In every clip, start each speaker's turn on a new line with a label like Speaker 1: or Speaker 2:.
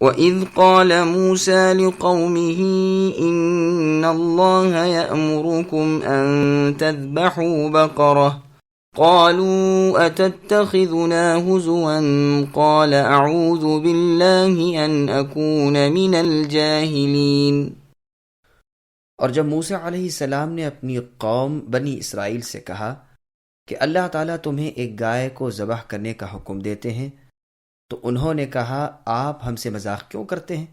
Speaker 1: وَإِذْ قَالَ مُوسَى لِقَوْمِهِ إِنَّ اللَّهَ يَأْمُرُكُمْ أَن تَذْبَحُوا بَقَرَةً قَالُوا أَتَتَّخِذُنَا هُزُوًا قَالَ أَعُوذُ بِاللَّهِ أَنْ أَكُونَ مِنَ الْجَاهِلِينَ۔
Speaker 2: اور جب موسیٰ علیہ السلام نے اپنی قوم بنی اسرائیل سے کہا کہ اللہ تعالیٰ تمہیں ایک گائے کو ذبح کرنے کا حکم دیتے ہیں، تو انہوں نے کہا آپ ہم سے مذاق کیوں کرتے ہیں؟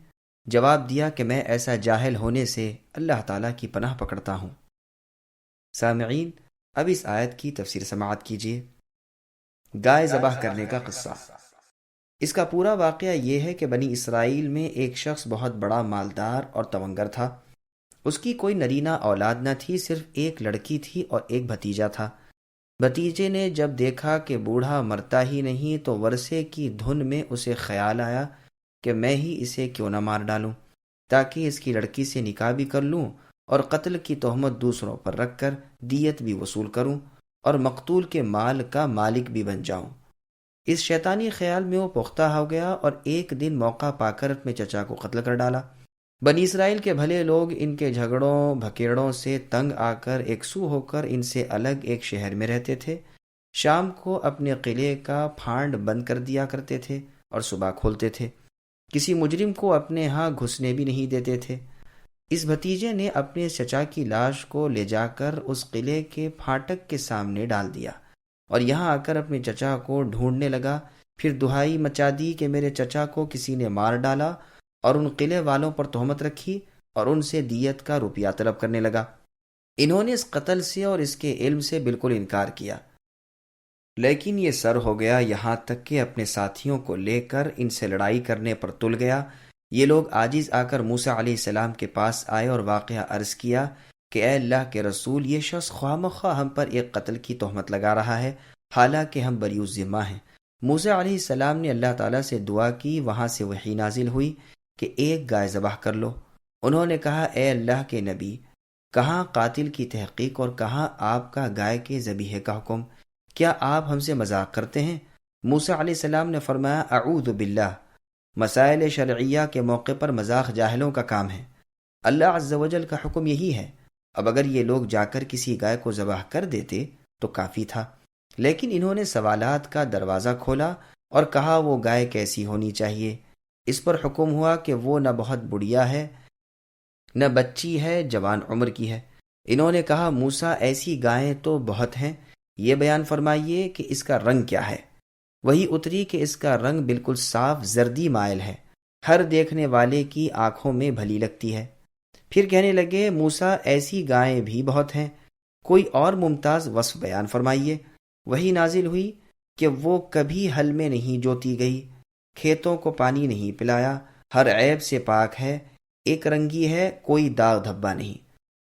Speaker 2: جواب دیا کہ میں ایسا جاہل ہونے سے اللہ تعالیٰ کی پناہ پکڑتا ہوں۔ سامعین، اب اس آیت کی تفسیر سماعت کیجیے۔ گائے ذبح کرنے کا قصہ۔ اس کا پورا واقعہ یہ ہے کہ بنی اسرائیل میں ایک شخص بہت بڑا مالدار اور تونگر تھا۔ اس کی کوئی نرینہ اولاد نہ تھی، صرف ایک لڑکی تھی اور ایک بھتیجا تھا۔ بھتیجے نے جب دیکھا کہ بوڑھا مرتا ہی نہیں تو ورثے کی دھن میں اسے خیال آیا کہ میں ہی اسے کیوں نہ مار ڈالوں تاکہ اس کی لڑکی سے نکاح بھی کر لوں اور قتل کی تہمت دوسروں پر رکھ کر دیت بھی وصول کروں اور مقتول کے مال کا مالک بھی بن جاؤں۔ اس شیطانی خیال میں وہ پختہ ہو گیا اور ایک دن موقع پا کر اپنے چچا کو قتل کر ڈالا۔ بنی اسرائیل کے بھلے لوگ ان کے جھگڑوں بھکیڑوں سے تنگ آ کر ایک سو ہو کر ان سے الگ ایک شہر میں رہتے تھے۔ شام کو اپنے قلعے کا پھانڈ بند کر دیا کرتے تھے اور صبح کھولتے تھے۔ کسی مجرم کو اپنے ہاں گھسنے بھی نہیں دیتے تھے۔ اس بھتیجے نے اپنے چچا کی لاش کو لے جا کر اس قلعے کے پھاٹک کے سامنے ڈال دیا اور یہاں آ کر اپنے چچا کو ڈھونڈنے لگا۔ پھر دہائی مچا دی کہ میرے چچا کو کسی نے مار ڈالا، اور ان قلعے والوں پر تہمت رکھی اور ان سے دیت کا روپیہ طلب کرنے لگا۔ انہوں نے اس قتل سے اور اس کے علم سے بالکل انکار کیا، لیکن یہ سر ہو گیا، یہاں تک کہ اپنے ساتھیوں کو لے کر ان سے لڑائی کرنے پر تل گیا۔ یہ لوگ عاجز آ کر موسیٰ علیہ السلام کے پاس آئے اور واقعہ عرض کیا کہ اے اللہ کے رسول، یہ شخص خواہ مخواہ ہم پر ایک قتل کی تہمت لگا رہا ہے، حالانکہ ہم بری الذمہ ہیں۔ موسیٰ علیہ السلام نے اللہ تعالیٰ سے دعا کی، وہاں سے وحی نازل ہوئی کہ ایک گائے ذبح کر لو۔ انہوں نے کہا اے اللہ کے نبی، کہاں قاتل کی تحقیق اور کہاں آپ کا گائے کے ذبیحے کا حکم؟ کیا آپ ہم سے مذاق کرتے ہیں؟ موسیٰ علیہ السلام نے فرمایا اعوذ باللہ، مسائل شرعیہ کے موقع پر مذاق جاہلوں کا کام ہے، اللہ عز و جل کا حکم یہی ہے۔ اب اگر یہ لوگ جا کر کسی گائے کو ذبح کر دیتے تو کافی تھا، لیکن انہوں نے سوالات کا دروازہ کھولا اور کہا وہ گائے کیسی ہونی چاہیے۔ اس پر حکم ہوا کہ وہ نہ بہت بڑھیا ہے، نہ بچی ہے، جوان عمر کی ہے۔ انہوں نے کہا موسیٰ ایسی گائیں تو بہت ہیں، یہ بیان فرمائیے کہ اس کا رنگ کیا ہے۔ وہی اتری کہ اس کا رنگ بالکل صاف زردی مائل ہے، ہر دیکھنے والے کی آنکھوں میں بھلی لگتی ہے۔ پھر کہنے لگے موسیٰ ایسی گائیں بھی بہت ہیں، کوئی اور ممتاز وصف بیان فرمائیے۔ وہی نازل ہوئی کہ وہ کبھی ہل میں نہیں جوتی گئی، کھیتوں کو پانی نہیں پلایا، ہر عیب سے پاک ہے، ایک رنگی ہے، کوئی داغ دھبا نہیں۔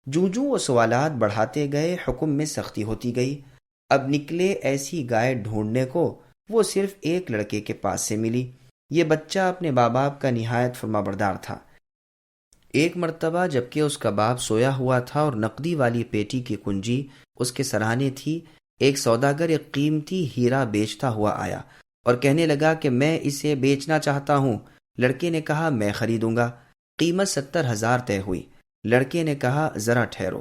Speaker 2: جوں وہ سوالات بڑھاتے گئے حکم میں سختی ہوتی گئی۔ اب نکلے ایسی گائے ڈھونڈنے کو، وہ صرف ایک لڑکے کے پاس سے ملی۔ یہ بچہ اپنے ماں باپ کا نہایت فرما بردار تھا۔ ایک مرتبہ جبکہ اس کا باپ سویا ہوا تھا اور نقدی والی پیٹی کی کنجی اس کے سرہانے تھی، ایک سوداگر ایک قیمتی ہیرا بیچتا ہوا آیا اور کہنے لگا کہ میں اسے بیچنا چاہتا ہوں۔ لڑکے نے کہا میں خریدوں گا۔ قیمت 70,000 طے ہوئی۔ لڑکے نے کہا ذرا ٹھہرو،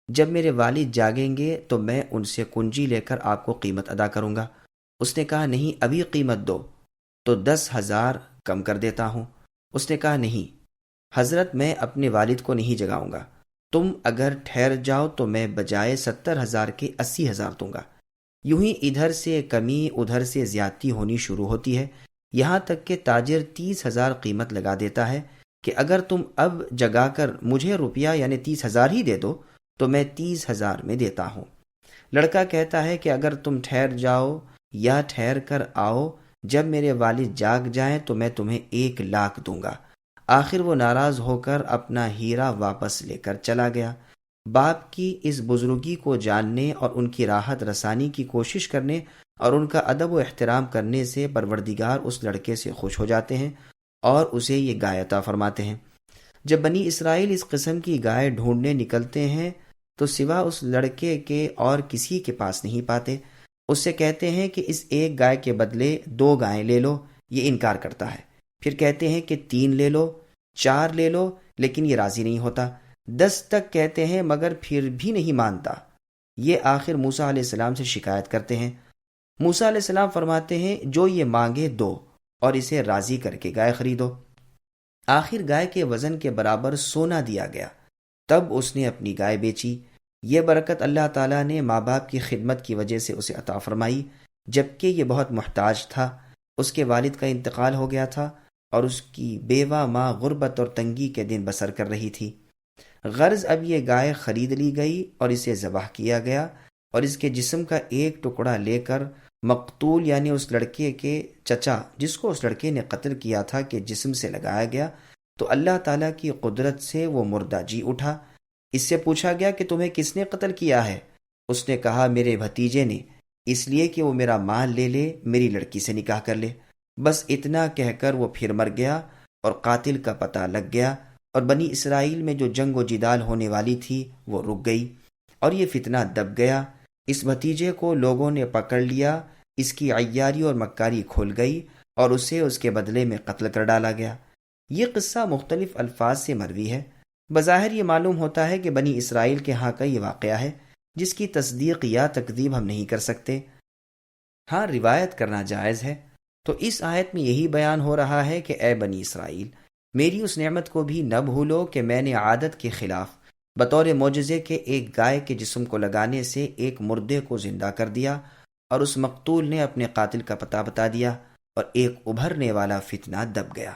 Speaker 2: جب میرے والد جاگیں گے تو میں ان سے کنجی لے کر آپ کو قیمت ادا کروں گا۔ اس نے کہا نہیں، ابھی قیمت دو تو 10,000 کم کر دیتا ہوں۔ اس نے کہا نہیں حضرت، میں اپنے والد کو نہیں جگاؤں گا، تم اگر ٹھہر جاؤ تو میں بجائے 70,000 کے 80,000 دوں گا۔ یوں ہی ادھر سے کمی ادھر سے زیادتی ہونی شروع ہوتی ہے، یہاں تک کہ تاجر 30,000 قیمت لگا دیتا ہے کہ اگر تم اب جگا کر مجھے روپیہ یعنی 30,000 ہی دے دو تو میں 30,000 میں دیتا ہوں۔ لڑکا کہتا ہے کہ اگر تم ٹھہر جاؤ یا ٹھہر کر آؤ، جب میرے والد جاگ جائیں تو میں تمہیں 1,00,000 دوں گا۔ آخر وہ ناراض ہو کر اپنا ہیرا واپس لے کر چلا گیا۔ باپ کی اس بزرگی کو جاننے اور ان کی راحت رسانی کی کوشش کرنے اور ان کا ادب و احترام کرنے سے پروردگار اس لڑکے سے خوش ہو جاتے ہیں اور اسے یہ گائے عطا فرماتے ہیں۔ جب بنی اسرائیل اس قسم کی گائے ڈھونڈنے نکلتے ہیں تو سوا اس لڑکے کے اور کسی کے پاس نہیں پاتے۔ اس سے کہتے ہیں کہ اس ایک گائے کے بدلے 2 گائیں لے لو، یہ انکار کرتا ہے۔ پھر کہتے ہیں کہ 3 لے لو، 4 لے لو، لیکن یہ راضی نہیں ہوتا، 10 تک کہتے ہیں مگر پھر بھی نہیں مانتا۔ یہ آخر موسیٰ علیہ السلام سے شکایت کرتے ہیں۔ موسیٰ علیہ السلام فرماتے ہیں جو یہ مانگے دو اور اسے راضی کر کے گائے خریدو۔ آخر گائے کے وزن کے برابر سونا دیا گیا، تب اس نے اپنی گائے بیچی۔ یہ برکت اللہ تعالیٰ نے ماں باپ کی خدمت کی وجہ سے اسے عطا فرمائی، جبکہ یہ بہت محتاج تھا۔ اس کے والد کا انتقال ہو گیا تھا اور اس کی بیوہ ماں غربت اور تنگی کے دن بسر کر رہی تھی۔ غرض اب یہ گائے خرید لی گئی اور اسے ذبح کیا گیا، اور اس کے جسم کا ایک ٹکڑا لے کر مقتول یعنی اس لڑکے کے چچا جس کو اس لڑکے نے قتل کیا تھا کہ جسم سے لگایا گیا، تو اللہ تعالیٰ کی قدرت سے وہ مردہ جی اٹھا۔ اس سے پوچھا گیا کہ تمہیں کس نے قتل کیا ہے؟ اس نے کہا میرے بھتیجے نے، اس لیے کہ وہ میرا مال لے لے، میری لڑکی سے نکاح کر لے۔ بس اتنا کہہ کر وہ پھر مر گیا اور قاتل کا پتہ لگ گیا، اور بنی اسرائیل میں جو جنگ و جدال ہونے والی تھی وہ رک گئی، اور یہ فتنہ دب گیا۔ اس بھتیجے کو لوگوں نے پکڑ لیا، اس کی عیاری اور مکاری کھل گئی اور اسے اس کے بدلے میں قتل کر ڈالا گیا۔ یہ قصہ مختلف الفاظ سے مروی ہے۔ بظاہر یہ معلوم ہوتا ہے کہ بنی اسرائیل کے ہاں کا یہ واقعہ ہے جس کی تصدیق یا تکذیب ہم نہیں کر سکتے۔ ہاں روایت کرنا جائز ہے۔ تو اس آیت میں یہی بیان ہو رہا ہے کہ اے بنی اسرائیل، میری اس نعمت کو بھی نہ بھولو کہ میں نے عادت کے خلاف بطور معجزے کے ایک گائے کے جسم کو لگانے سے ایک مردے کو زندہ کر دیا، اور اس مقتول نے اپنے قاتل کا پتہ بتا دیا، اور ایک ابھرنے والا فتنہ دب گیا۔